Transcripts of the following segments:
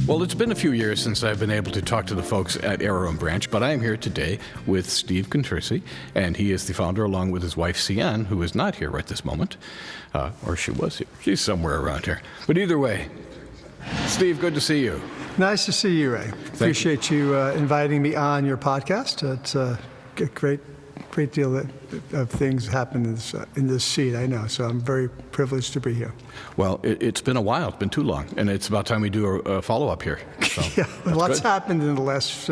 Well, it's been a few years since I've been able to talk to the folks at Arrow and Branch, but I am here today with Steve Contursi, and he is the founder along with his wife, Seanne, who is not here right this moment. Or she was here. She's somewhere around here. But either way, Steve, good to see you. Nice to see you, Ray. Appreciate you inviting me on your podcast. It's a great deal of things happen in this seat, I know. So I'm very privileged to be here. Well, it's been a while. It's been too long. And it's about time we do a follow-up here. So, yeah, lots happened in the last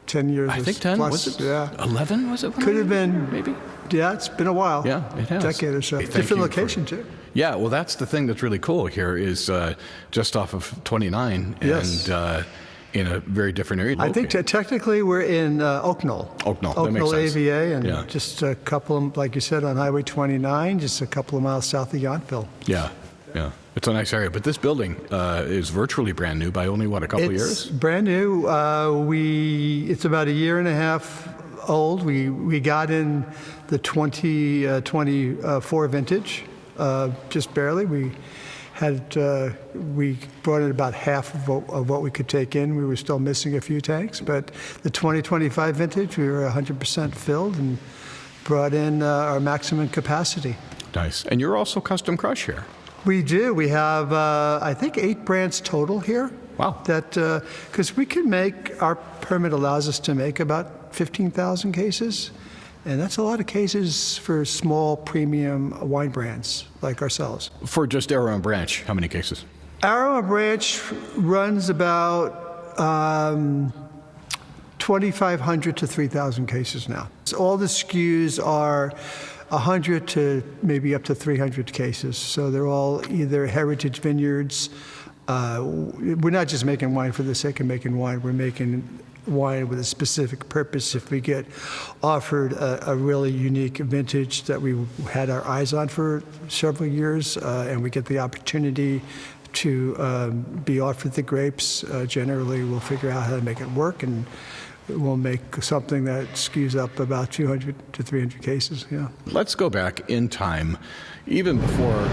10 years. I think 10, plus, was it? Yeah. 11, was it? Could have been. Maybe. Yeah, it's been a while. Yeah, it has. Decade or so. Hey, different location, too. Yeah, well, that's the thing that's really cool here is just off of 29 Yes. and in a very different area. I think technically we're in Oak Knoll. Oak Knoll, Oak that makes Knoll sense. AVA, and Yeah. just a couple, like you said, on Highway 29, just a couple of miles south of Yountville. Yeah. It's a nice area. But this building is virtually brand new by only, a couple of years? It's brand new. It's about a year and a half old. We got in the 2024 vintage, just barely. We brought in about half of what we could take in. We were still missing a few tanks, but the 2025 vintage, we were 100% filled and brought in our maximum capacity. Nice. And you're also custom crush here. We do. We have, I think, 8 brands total here. Wow. Because we can make, our permit allows us to make about 15,000 cases. And that's a lot of cases for small premium wine brands like ourselves. For just Arrow and Branch, how many cases? Arrow and Branch runs about 2,500 to 3,000 cases now. So all the SKUs are 100 to maybe up to 300 cases. So they're all either heritage vineyards. We're not just making wine for the sake of making wine. We're making wine with a specific purpose. If we get offered a really unique vintage that we had our eyes on for several years, and we get the opportunity to be offered the grapes, generally we'll figure out how to make it work, and we'll make something that skews up about 200 to 300 cases. Yeah. Let's go back in time, even before.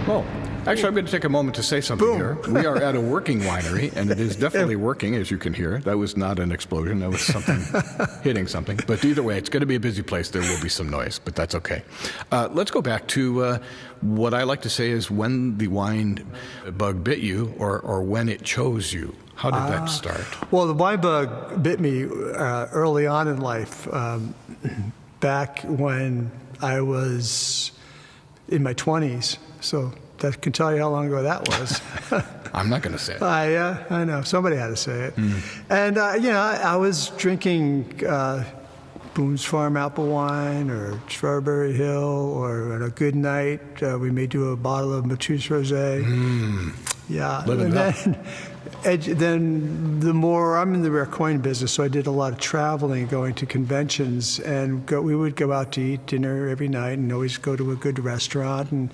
Well, actually, I'm going to take a moment to say something Boom. here. We are at a working winery, and it is definitely working, as you can hear. That was not an explosion. That was something hitting something. But either way, it's going to be a busy place. There will be some noise, but that's okay. Let's go back to what I like to say is when the wine bug bit you or when it chose you. How did that start? Well, the wine bug bit me early on in life, back when I was in my 20s. So that can tell you how long ago that was. I'm not going to say it. I know. Somebody had to say it. And, I was drinking Boone's Farm apple wine or Strawberry Hill, or on a good night, we may do a bottle of Matouche Rosé. Yeah. Living and then the more, I'm in the rare coin business, so I did a lot of traveling, going to conventions, and we would go out to eat dinner every night and always go to a good restaurant. And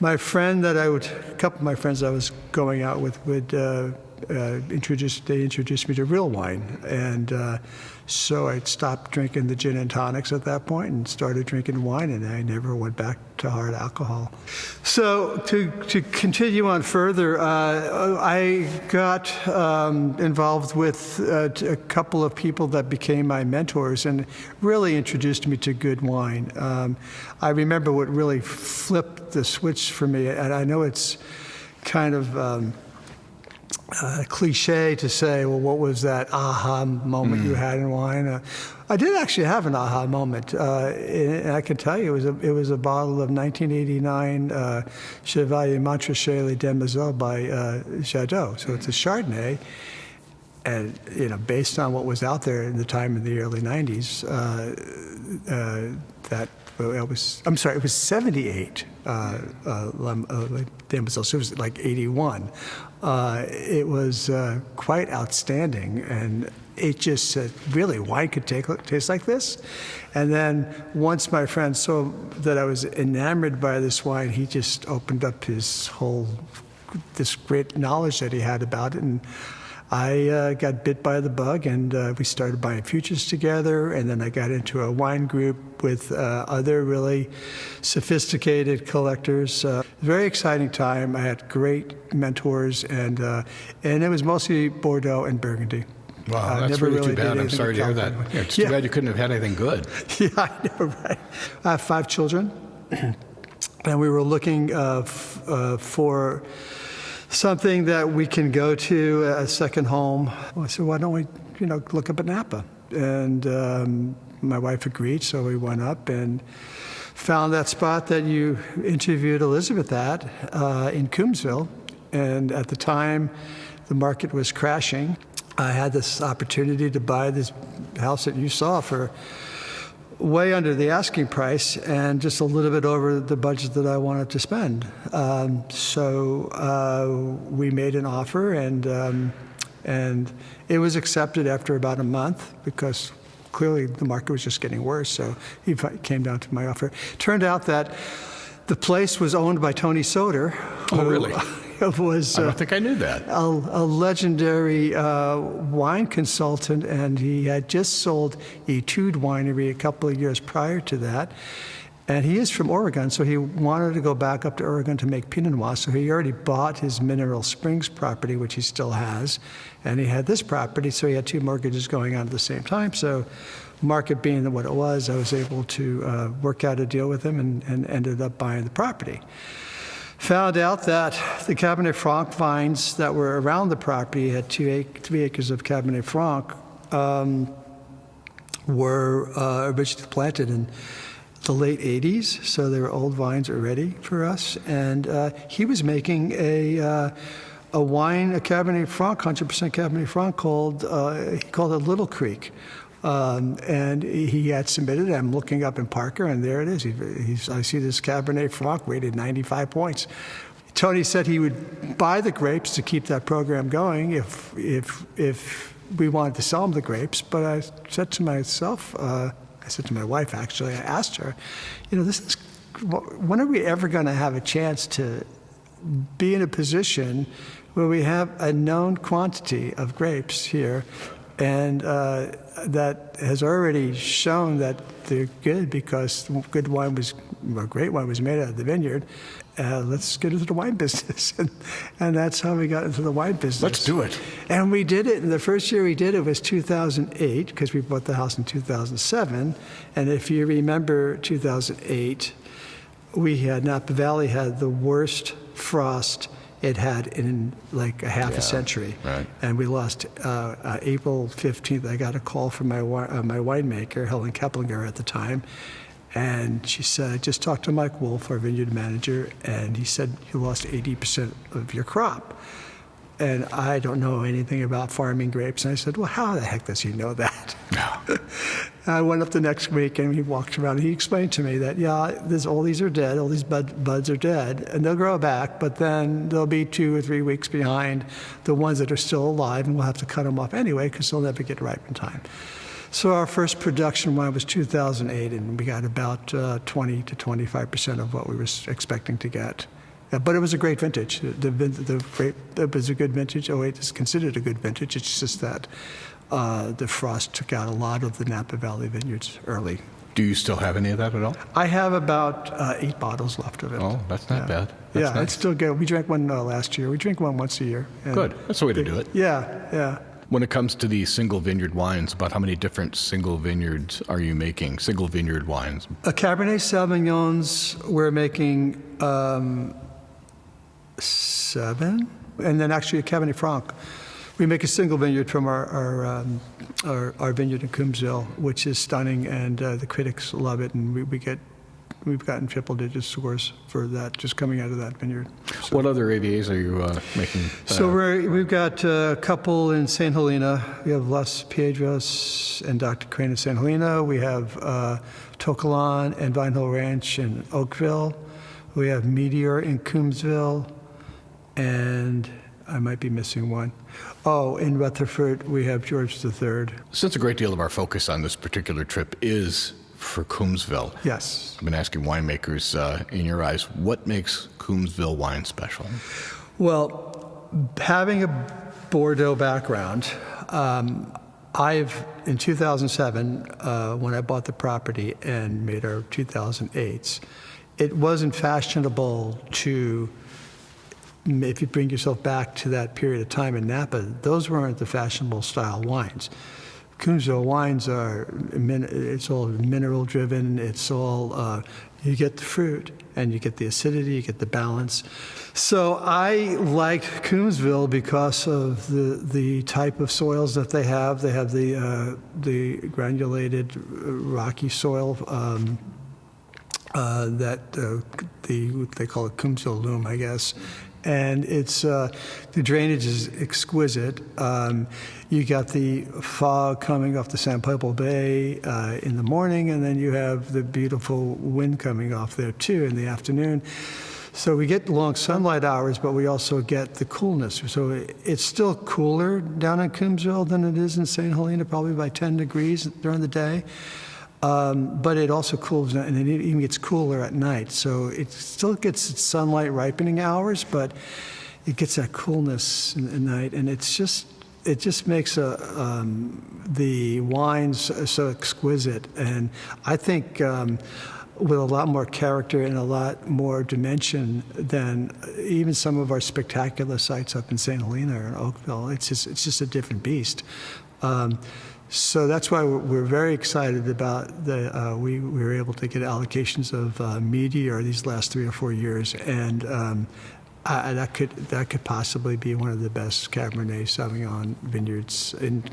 a couple of my friends I was going out with would introduce me to real wine. And so I stopped drinking the gin and tonics at that point and started drinking wine, and I never went back to hard alcohol. So to continue on further, I got involved with a couple of people that became my mentors and really introduced me to good wine. I remember what really flipped the switch for me, and I know it's kind of cliche to say, well, what was that aha moment you had in wine? I did actually have an aha moment, and I can tell you it was a bottle of 1989 Chevalier Montrachet Les Demoiselles by Jadot. So it's a Chardonnay, and based on what was out there in the time in the early 90s, it was 78 Demoiselles, so it was like 81. It was quite outstanding, and it just said, really, wine could taste like this? And then once my friend saw that I was enamored by this wine, he just opened up this great knowledge that he had about it, and I got bit by the bug, and we started buying futures together, and then I got into a wine group with other really sophisticated collectors. Very exciting time. I had great mentors, and it was mostly Bordeaux and Burgundy. Wow, that's really too bad. I'm sorry to hear that. Yeah, it's too bad you couldn't have had anything good. Yeah, I know, right? I have 5 children, and we were looking for something that we can go to, a second home. I said, why don't we, look up at Napa? And my wife agreed, so we went up and found that spot that you interviewed Elizabeth at in Coombsville. And at the time, the market was crashing. I had this opportunity to buy this house that you saw for way under the asking price and just a little bit over the budget that I wanted to spend. So we made an offer, and it was accepted after about a month because clearly the market was just getting worse. So he came down to my offer. Turned out that the place was owned by Tony Soter. Oh, really? Was, I don't think I knew that. A legendary wine consultant, and he had just sold Etude Winery a couple of years prior to that. And he is from Oregon, so he wanted to go back up to Oregon to make Pinot Noir. So he already bought his Mineral Springs property, which he still has, and he had this property, so he had 2 mortgages going on at the same time. So market being what it was, I was able to work out a deal with him and ended up buying the property. Found out that the Cabernet Franc vines that were around the property, had 3 acres of Cabernet Franc, were originally planted in the late 80s, so they were old vines already for us. And he was making a wine, a Cabernet Franc, 100% Cabernet Franc, he called it Little Creek. And he had submitted it. I'm looking up in Parker, and there it is. I see this Cabernet Franc rated 95 points. Tony said he would buy the grapes to keep that program going if we wanted to sell him the grapes. But I said to myself, I said to my wife, actually, I asked her, when are we ever going to have a chance to be in a position where we have a known quantity of grapes here, and that has already shown that they're good because great wine was made out of the vineyard. Let's get into the wine business. And that's how we got into the wine business. Let's do it. And we did it. And the first year we did it was 2008, because we bought the house in 2007. And if you remember 2008, Napa Valley had the worst frost it had in like a half a century. Right. And we lost April 15th. I got a call from my winemaker, Helen Keplinger at the time. And she said, I just talked to Mike Wolf, our vineyard manager, and he said, you lost 80% of your crop. And I don't know anything about farming grapes. And I said, well, how the heck does he know that? No. I went up the next week, and he walked around, and he explained to me that, all these are dead, all these buds are dead, and they'll grow back, but then they'll be 2 or 3 weeks behind the ones that are still alive, and we'll have to cut them off anyway because they'll never get ripe in time. So our first production wine was 2008, and we got about 20 to 25% of what we were expecting to get. But it was a great vintage. It was a good vintage. 08 is considered a good vintage. It's just that the frost took out a lot of the Napa Valley vineyards early. Do you still have any of that at all? I have about 8 bottles left of it. Oh, that's not bad. That's nice. It's still good. We drank one last year. We drink one once a year. Good. That's the way to do it. Yeah. When it comes to the single vineyard wines, about how many different single vineyards are you making, single vineyard wines? Cabernet Sauvignons, we're making 7. And then actually a Cabernet Franc. We make a single vineyard from our vineyard in Coombsville, which is stunning, and the critics love it, and we've gotten triple-digit scores for that just coming out of that vineyard. So. What other AVAs are you making? So we've got a couple in St. Helena. We have Los Piedras and Dr. Crane in St. Helena. We have Tocalan and Vine Hill Ranch in Oakville. We have Meteor in Coombsville, and I might be missing one. Oh, in Rutherford, we have George III. Since a great deal of our focus on this particular trip is for Coombsville. Yes. I've been asking winemakers, in your eyes, what makes Coombsville wine special? Well, having a Bordeaux background. In 2007, when I bought the property and made our 2008s, it wasn't fashionable to, if you bring yourself back to that period of time in Napa, those weren't the fashionable style wines. Coombsville wines it's all mineral driven, it's all, you get the fruit and you get the acidity, you get the balance. So I liked Coombsville because of the type of soils that they have. They have the granulated rocky soil that they call it Coombsville loam, I guess. And it's the drainage is exquisite. You got the fog coming off the San Pablo Bay in the morning, and then you have the beautiful wind coming off there too in the afternoon. So we get long sunlight hours, but we also get the coolness. So it's still cooler down in Coombsville than it is in St. Helena, probably by 10 degrees during the day. But it also cools, and it even gets cooler at night. So it still gets its sunlight ripening hours, but it gets that coolness at night, and it just makes the wines so exquisite. And I think with a lot more character and a lot more dimension than even some of our spectacular sites up in St. Helena or in Oakville. It's just a different beast. So that's why we're very excited about we were able to get allocations of meteor these last 3 or 4 years, and that could possibly be one of the best Cabernet Sauvignon vineyards in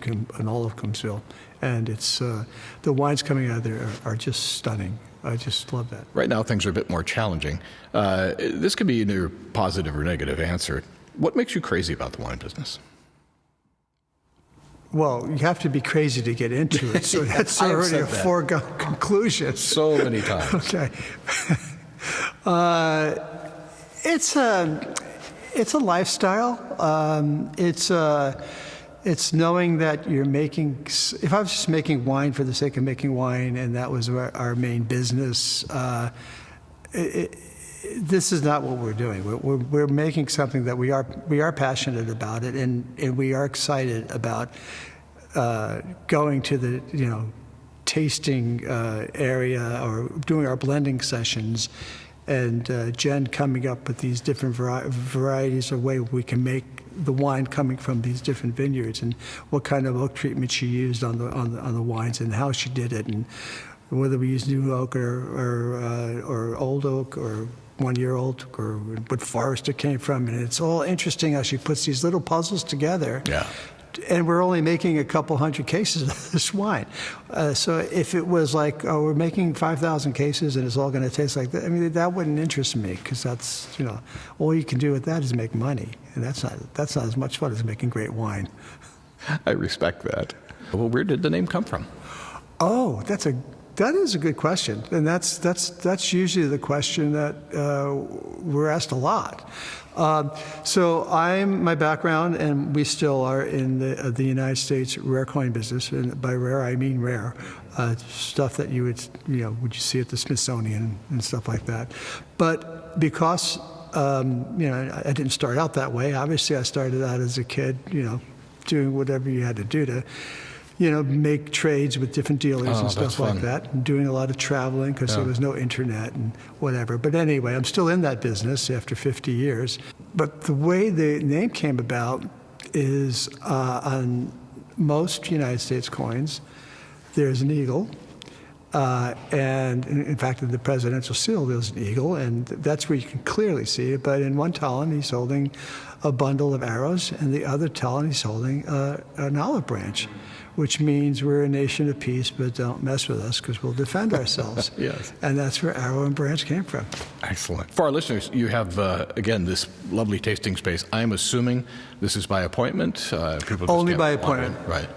all of Coombsville. And it's the wines coming out of there are just stunning. I just love that. Right now, things are a bit more challenging. This could be either positive or negative answer. What makes you crazy about the wine business? Well, you have to be crazy to get into it, so that's already a foregone conclusion. So many times. Okay. It's a lifestyle. It's knowing that you're making. If I was just making wine for the sake of making wine, and that was our main business, this is not what we're doing. We're making something that we are passionate about it, and we are excited about going to the tasting area or doing our blending sessions, and Jen coming up with these different varieties of way we can make the wine coming from these different vineyards, and what kind of oak treatment she used on the wines, and how she did it, and whether we use new oak or old oak or 1-year-old or what forest it came from. And it's all interesting how she puts these little puzzles together. Yeah. And we're only making a couple hundred cases of this wine. So if it was like, oh, we're making 5,000 cases and it's all going to taste like that, I mean, that wouldn't interest me, because that's, all you can do with that is make money. And that's not as much fun as making great wine. I respect that. Well, where did the name come from? Oh, that is a good question, and that's usually the question that we're asked a lot. So my background, and we still are in the United States rare coin business, and by rare I mean rare, stuff that you would you see at the Smithsonian and stuff like that. But because I didn't start out that way. Obviously, I started out as a kid, doing whatever you had to do to make trades with different dealers and stuff like that, and doing a lot of traveling because there was no internet and whatever. But anyway, I'm still in that business after 50 years. But the way the name came about is on most United States coins, there's an eagle. And in fact, in the presidential seal, there's an eagle, and that's where you can clearly see it. But in one talon, he's holding a bundle of arrows, and the other talon, he's holding an olive branch, which means we're a nation of peace, but don't mess with us because we'll defend ourselves. Yes. And that's where arrow and branch came from. Excellent. For our listeners, you have, again, this lovely tasting space. I'm assuming this is by appointment? People Only by appointment. Right.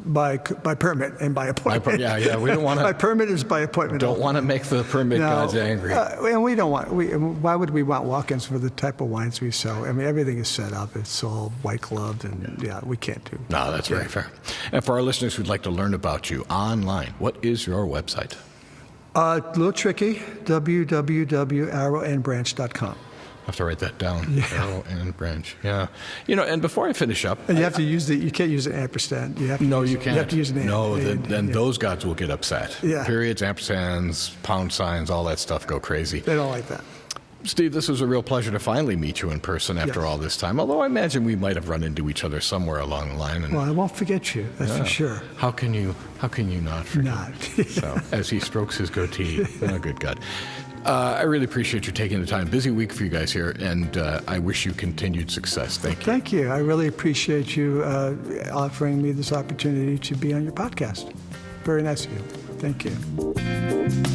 By permit and by appointment. Yeah, we don't want to. By permit is by appointment. Don't want to make the permit gods angry. And we don't want. Why would we want walk-ins for the type of wines we sell? I mean, everything is set up. It's all white gloved, and we can't do. No, that's very fair. And for our listeners who'd like to learn about you online, what is your website? A little tricky. www.arrowandbranch.com. have to write that down. Arrow and branch. Yeah. And before I finish up, And you have to use you can't use an ampersand. You have to no, use, you can't. You have to use an and. No, then yeah. those gods will get upset. Yeah. Periods, ampersands, pound signs, all that stuff go crazy. They don't like that. Steve, this was a real pleasure to finally meet you in person after Yes. all this time, although I imagine we might have run into each other somewhere along the line. And Well, I won't forget you. That's for sure. How can you not forget? Not. So, as he strokes his goatee. Oh, good God. I really appreciate you taking the time. Busy week for you guys here, and I wish you continued success. Thank you. Thank you. I really appreciate you offering me this opportunity to be on your podcast. Very nice of you. Thank you.